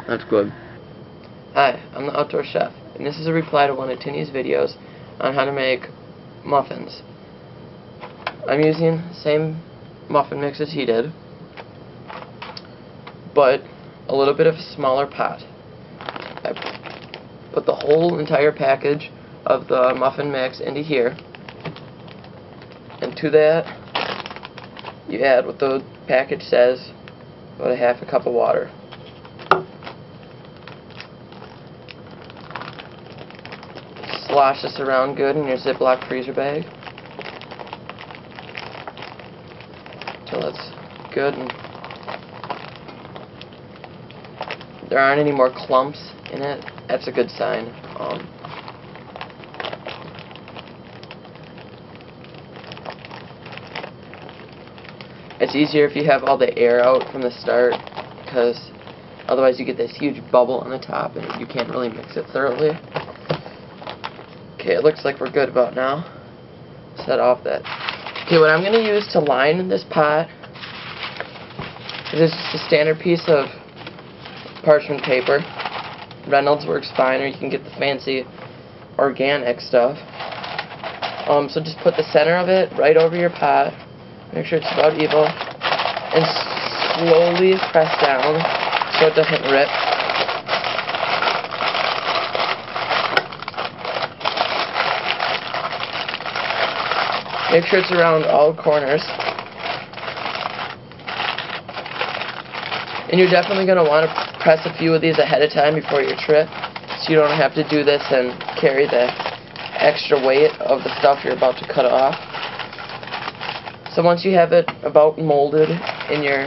That's good. Hi, I'm the Outdoor Chef, and this is a reply to one of Tinny's videos on how to make muffins. I'm using the same muffin mix as he did, but a little bit of a smaller pot. I put the whole entire package of the muffin mix into here, and to that you add what the package says, about a half a cup of water. Slosh this around good in your Ziploc freezer bag until it's good and there aren't any more clumps in it. That's a good sign. It's easier if you have all the air out from the start, because otherwise you get this huge bubble on the top and you can't really mix it thoroughly. Okay, it looks like we're good about now. Set off that. Okay, what I'm going to use to line this pot is just a standard piece of parchment paper. Reynolds works fine, or you can get the fancy organic stuff. So just put the center of it right over your pot. Make sure it's about even, and slowly press down so it doesn't rip. Make sure it's around all corners. And you're definitely going to want to press a few of these ahead of time before your trip, so you don't have to do this and carry the extra weight of the stuff you're about to cut off. So once you have it about molded in your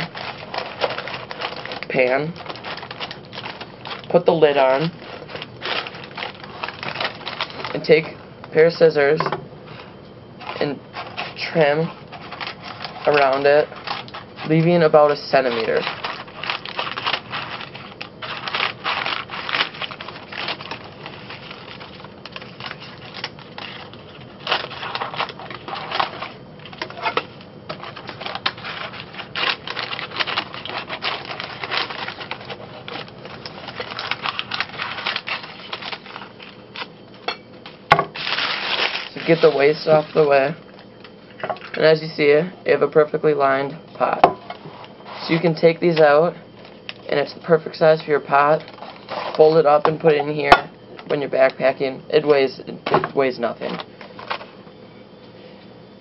pan, put the lid on and take a pair of scissors and trim around it, leaving about a centimeter. So get the waste off the way. And as you see, you have a perfectly lined pot. So you can take these out, and it's the perfect size for your pot. Fold it up and put it in here when you're backpacking. It weighs nothing.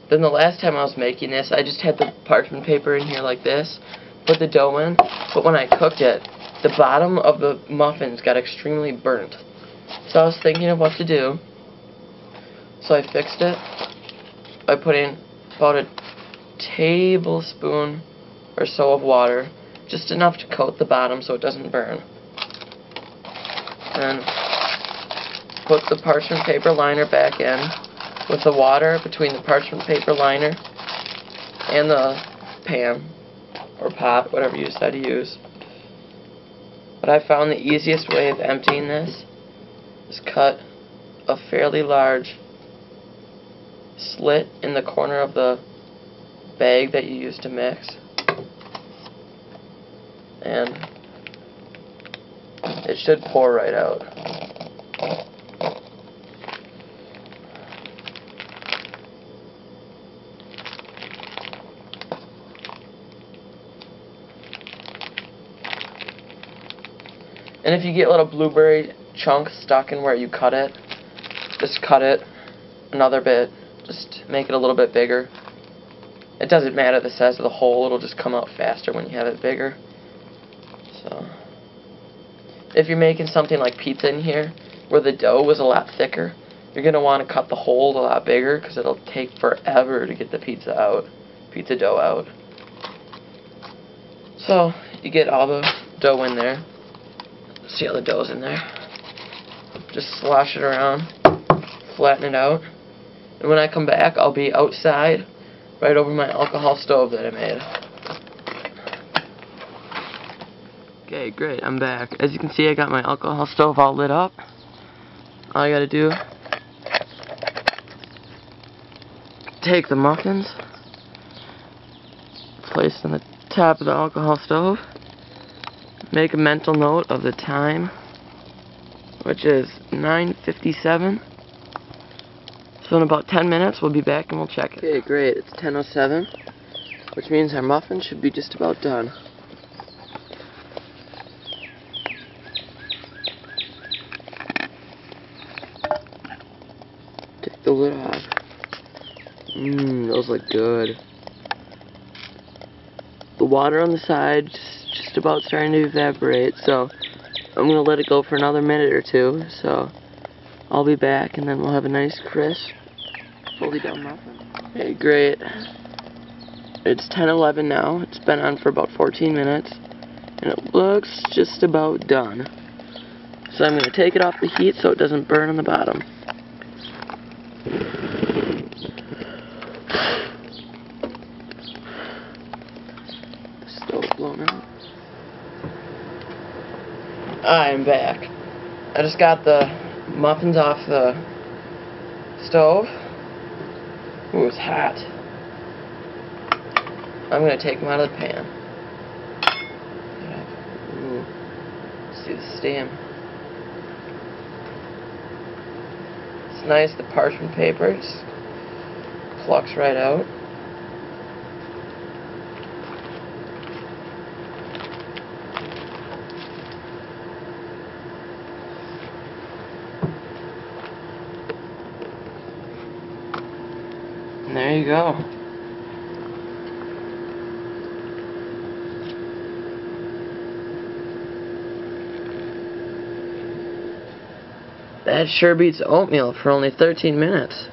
Then the last time I was making this, I just had the parchment paper in here like this, put the dough in, but when I cooked it, the bottom of the muffins got extremely burnt. So I was thinking of what to do. So I fixed it by putting about a tablespoon or so of water, just enough to coat the bottom so it doesn't burn. And put the parchment paper liner back in with the water between the parchment paper liner and the pan or pot, whatever you decide to use. But I found the easiest way of emptying this is cut a fairly large slit in the corner of the bag that you use to mix, and it should pour right out. And if you get little blueberry chunks stuck in where you cut it, just cut it another bit. Just make it a little bit bigger. It doesn't matter the size of the hole, it'll just come out faster when you have it bigger. So, if you're making something like pizza in here, where the dough was a lot thicker, you're going to want to cut the hole a lot bigger, because it'll take forever to get the pizza dough out. So, you get all the dough in there. See how the dough's in there. Just slosh it around, flatten it out. And when I come back, I'll be outside, right over my alcohol stove that I made. Okay, great, I'm back. As you can see, I got my alcohol stove all lit up. All I gotta do, take the muffins, place on the top of the alcohol stove, make a mental note of the time, which is 9:57. So in about 10 minutes we'll be back and we'll check it. Okay, great. It's 10:07, which means our muffin should be just about done. Take the lid off. Those look good. The water on the side just about starting to evaporate, so I'm going to let it go for another minute or two. So I'll be back and then we'll have a nice crisp, fully done muffin. Okay, great. It's 10:11 now. It's been on for about 14 minutes and it looks just about done. So I'm going to take it off the heat so it doesn't burn on the bottom. Stove blown out. I'm back. I just got the muffins off the stove. Ooh, it's hot. I'm going to take them out of the pan. Ooh, see the steam. It's nice, the parchment paper just plucks right out. And there you go. That sure beats oatmeal for only 13 minutes.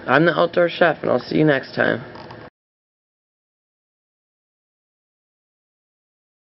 I'm the Outdoor Chef, and I'll see you next time.